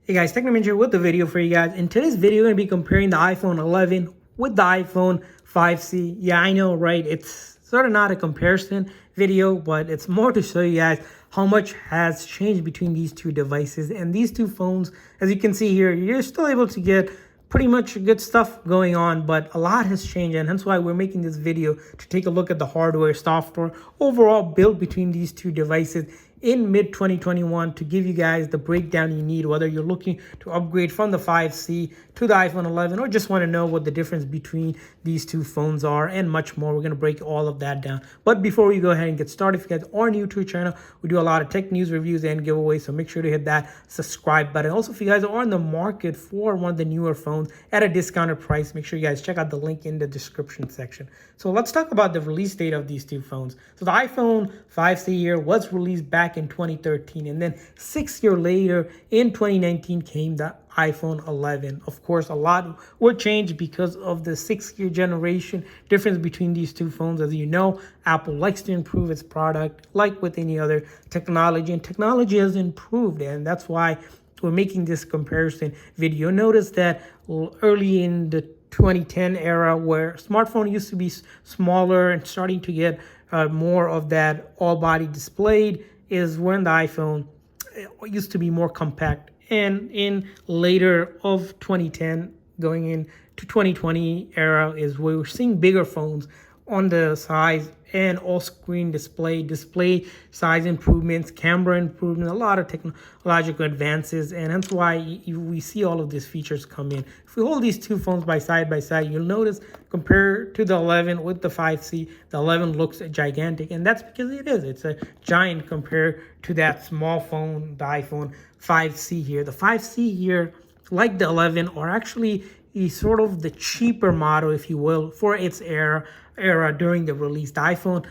Hey guys, Technoman here with the video for you guys. In today's video, we're going to be comparing the iPhone 11 with the iPhone 5C. Yeah, I know, right? It's sort of not a comparison video, but it's more to show you guys how much has changed between these two devices. And these two phones, as you can see here, you're still able to get pretty much good stuff going on, but a lot has changed, and hence why we're making this video to take a look at the hardware, software, overall build between these two devices in mid 2021 to give you guys the breakdown you need, whether you're looking to upgrade from the 5C to the iPhone 11 or just want to know what the difference between these two phones are and much more. We're going to break all of that down. But before we go ahead and get started, if you guys are new to the channel, we do a lot of tech news, reviews, and giveaways, so make sure to hit that subscribe button. Also, if you guys are in the market for one of the newer phones at a discounted price, make sure you guys check out the link in the description section. So let's talk about the release date of these two phones. So the iPhone 5C here was released back in 2013, and then 6 years later in 2019 came the iPhone 11. Of course, a lot will change because of the 6-year generation difference between these two phones. As you know, Apple likes to improve its product like with any other technology, and technology has improved, and that's why we're making this comparison video. Notice that early in the 2010 era, where smartphone used to be smaller and starting to get more of that all-body displayed, is when the iPhone used to be more compact. And in later of 2010 going into 2020 era is where we're seeing bigger phones on the size and all screen display size improvements, camera improvement, a lot of technological advances, and that's why we see all of these features come in. If we hold these two phones by side, you'll notice compared to the 11 with the 5C, the 11 looks gigantic, and that's because it is. It's a giant compared to that small phone, the iPhone 5C here. The 5C here, like the 11, are actually sort of the cheaper model, if you will, for its era during the release. The iPhone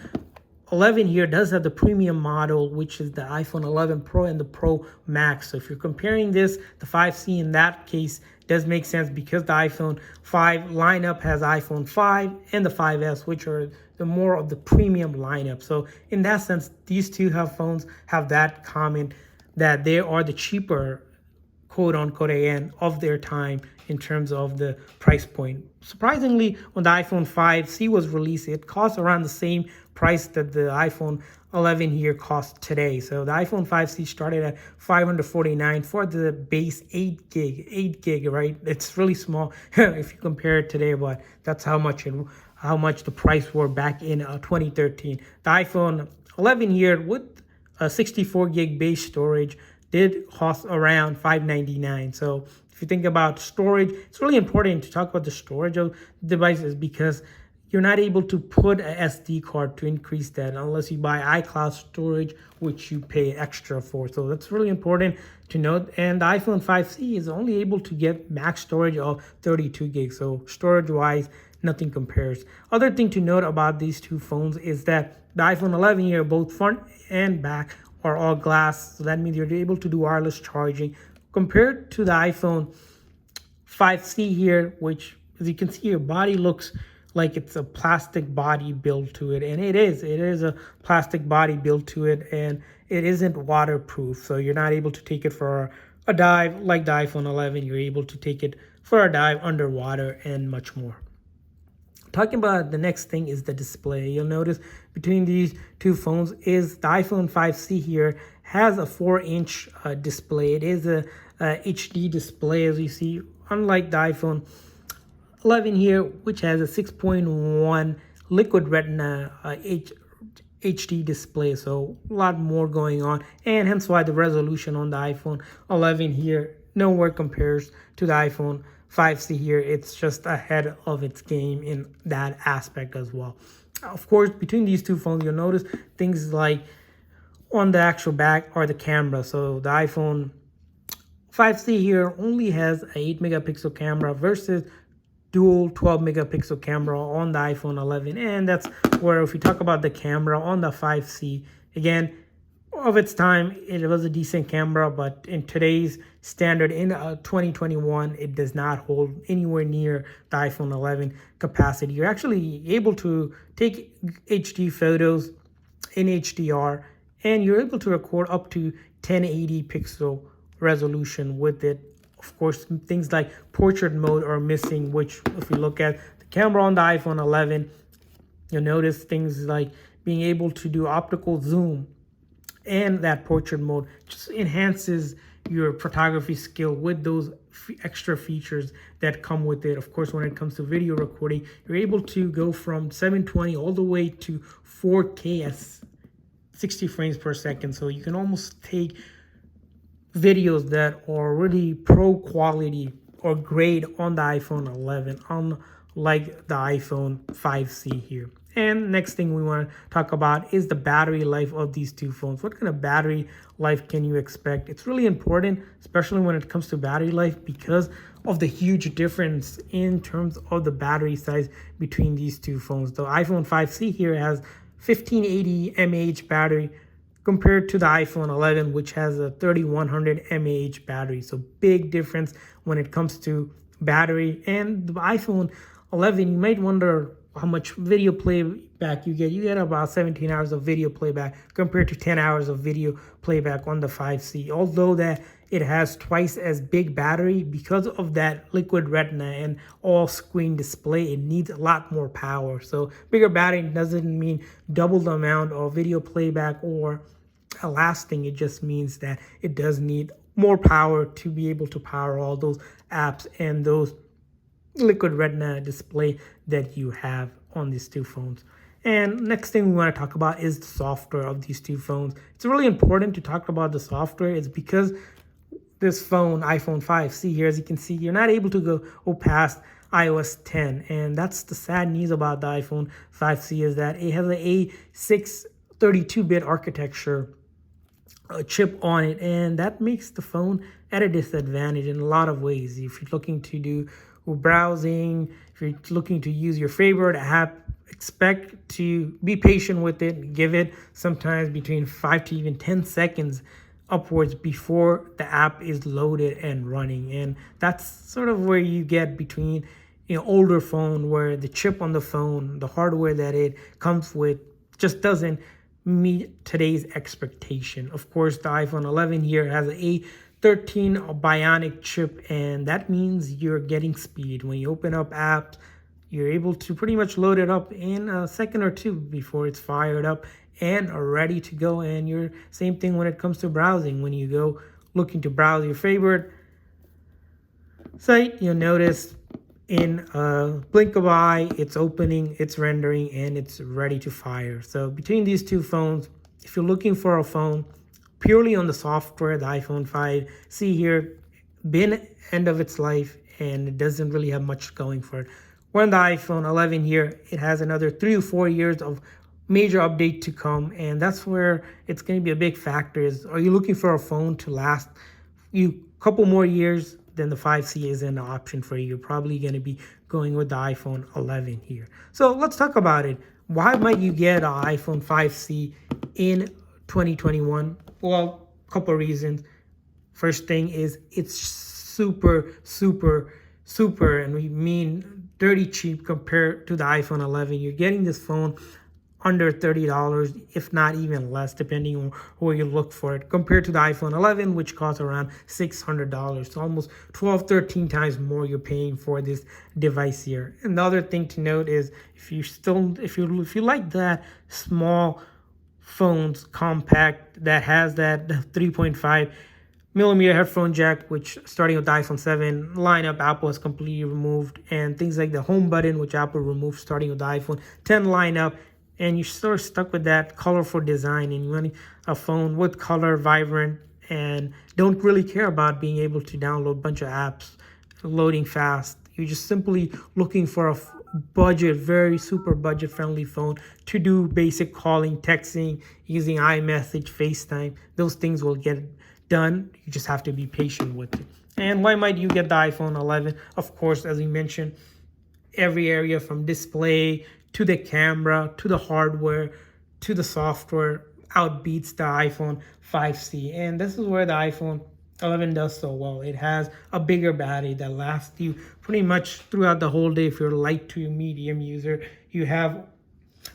11 here does have the premium model, which is the iPhone 11 Pro and the Pro Max. So if you're comparing this, the 5C in that case does make sense because the iPhone 5 lineup has iPhone 5 and the 5S, which are the more of the premium lineup. So in that sense, these two phones have that common, that they are the cheaper, quote unquote, again, of their time in terms of the price point. Surprisingly, when the iPhone 5C was released, it cost around the same price that the iPhone 11 here costs today. So the iPhone 5C started at $549 for the base 8 gig, right? It's really small if you compare it today, but that's how much the price were back in 2013. The iPhone 11 here with a 64 gig base storage did cost around $599. So if you think about storage, it's really important to talk about the storage of devices because you're not able to put a SD card to increase that unless you buy iCloud storage, which you pay extra for. So that's really important to note. And the iPhone 5C is only able to get max storage of 32 gigs. So storage-wise, nothing compares. Other thing to note about these two phones is that the iPhone 11 here, both front and back, are all glass, so that means you're able to do wireless charging compared to the iPhone 5C here, which, as you can see, your body looks like it's a plastic body built to it, and it is a plastic body built to it, and it isn't waterproof, so you're not able to take it for a dive like the iPhone 11. You're able to take it for a dive underwater and much more. Talking about the next thing is the display. You'll notice between these two phones is the iPhone 5C here has a 4-inch display. It is a HD display, as you see, unlike the iPhone 11 here, which has a 6.1 Liquid Retina HD display. So a lot more going on, and hence why the resolution on the iPhone 11 here nowhere compares to the iPhone 5C here. It's just ahead of its game in that aspect as well. Of course, between these two phones, you'll notice things like on the actual back are the camera. So the iPhone 5C here only has a 8 megapixel camera versus dual 12 megapixel camera on the iPhone 11. And that's where, if we talk about the camera on the 5C, again, of its time, it was a decent camera, but in today's standard in 2021, it does not hold anywhere near the iPhone 11 capacity. You're actually able to take HD photos in HDR, and you're able to record up to 1080 pixel resolution with it. Of course, things like portrait mode are missing, which if you look at the camera on the iPhone 11, you'll notice things like being able to do optical zoom and that portrait mode just enhances your photography skill with those extra features that come with it. Of course, when it comes to video recording, you're able to go from 720 all the way to 4K at 60 frames per second. So you can almost take videos that are really pro quality or grade on the iPhone 11, unlike the iPhone 5C here. And next thing we want to talk about is the battery life of these two phones. What kind of battery life can you expect? It's really important, especially when it comes to battery life, because of the huge difference in terms of the battery size between these two phones. The iPhone 5C here has 1580 mAh battery compared to the iPhone 11, which has a 3100 mAh battery. So big difference when it comes to battery. And the iPhone 11, you might wonder how much video playback you get. You get about 17 hours of video playback compared to 10 hours of video playback on the 5C. Although that it has twice as big battery, because of that liquid retina and all screen display, it needs a lot more power. So bigger battery doesn't mean double the amount of video playback or lasting. It just means that it does need more power to be able to power all those apps and those liquid retina display that you have on these two phones. And next thing we want to talk about is the software of these two phones. It's really important to talk about the software. It's because this phone, iPhone 5C here, as you can see, you're not able to go past iOS 10. And that's the sad news about the iPhone 5C, is that it has an A6 32-bit architecture chip on it, and that makes the phone at a disadvantage in a lot of ways. If you're looking to do browsing, if you're looking to use your favorite app, expect to be patient with it. Give it sometimes between 5 to even 10 seconds upwards before the app is loaded and running. And that's sort of where you get between older phone, where the chip on the phone, the hardware that it comes with, just doesn't meet today's expectation. Of course, the iPhone 11 here has an A13 Bionic chip, and that means you're getting speed. When you open up apps, you're able to pretty much load it up in a second or two before it's fired up and are ready to go. And you're same thing when it comes to browsing. When you go looking to browse your favorite site, you'll notice in a blink of an eye, it's opening, it's rendering, and it's ready to fire. So between these two phones, if you're looking for a phone purely on the software, the iPhone 5C here, been end of its life, and it doesn't really have much going for it. When the iPhone 11 here, it has another 3 or 4 years of major update to come, and that's where it's going to be a big factor. Is, are you looking for a phone to last you a couple more years? Then the 5C isn't an option for you. You're probably going to be going with the iPhone 11 here. So let's talk about it. Why might you get an iPhone 5C in 2021? Well, a couple of reasons. First thing is it's super, and we mean dirty cheap compared to the iPhone 11. You're getting this phone under $30, if not even less, depending on where you look for it, compared to the iPhone 11, which costs around $600. So almost 12, 13 times more you're paying for this device here. And the other thing to note is, if you like that small phones, compact, that has that 3.5 millimeter headphone jack, which starting with the iPhone 7 lineup, Apple has completely removed, and things like the home button, which Apple removed starting with the iPhone 10 lineup, and you're sort of stuck with that colorful design, and you want a phone with color, vibrant, and don't really care about being able to download a bunch of apps, loading fast. You're just simply looking for a budget, very super budget friendly phone to do basic calling, texting, using iMessage, FaceTime. Those things will get done. You just have to be patient with it. And why might you get the iPhone 11? Of course, as we mentioned, every area from display to the camera, to the hardware, to the software outbeats the iPhone 5C. And this is where the iPhone 11 does so well. It has a bigger battery that lasts you pretty much throughout the whole day. If you're a light to medium user, you have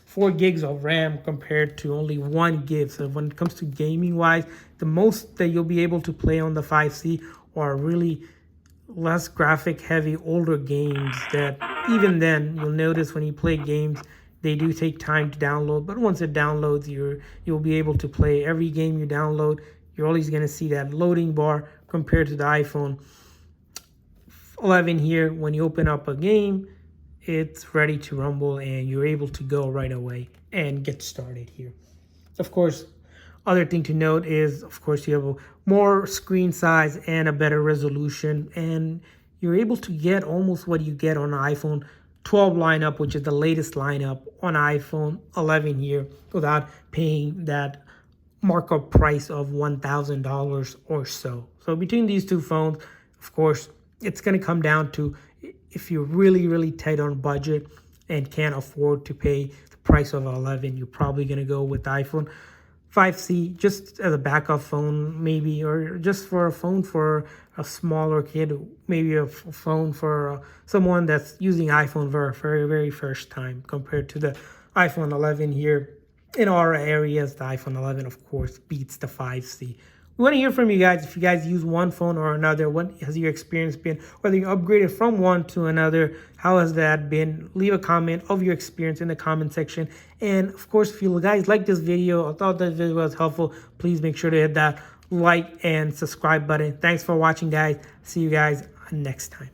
4 gigs of RAM compared to only 1 gig. So when it comes to gaming wise, the most that you'll be able to play on the 5C are really less graphic heavy older games that even then you'll notice when you play games they do take time to download, but once it downloads you'll be able to play every game you download. You're always going to see that loading bar compared to the iPhone 11 here. When you open up a game, it's ready to rumble and you're able to go right away and get started here. Of course, other thing to note is, of course, you have a more screen size and a better resolution, and you're able to get almost what you get on an iPhone 12 lineup, which is the latest lineup on iPhone 11 here, without paying that markup price of $1,000 or so. So between these two phones, of course, it's going to come down to if you're really tight on budget and can't afford to pay the price of 11, you're probably going to go with the iPhone 5C just as a backup phone, maybe, or just for a phone for a smaller kid, maybe a phone for someone that's using iPhone for a very first time compared to the iPhone 11 here. In our areas, the iPhone 11, of course, beats the 5C. We want to hear from you guys. If you guys use one phone or another, what has your experience been? Whether you upgraded from one to another, how has that been? Leave a comment of your experience in the comment section. And of course, if you guys like this video or thought this video was helpful, please make sure to hit that like and subscribe button. Thanks for watching, guys. See you guys next time.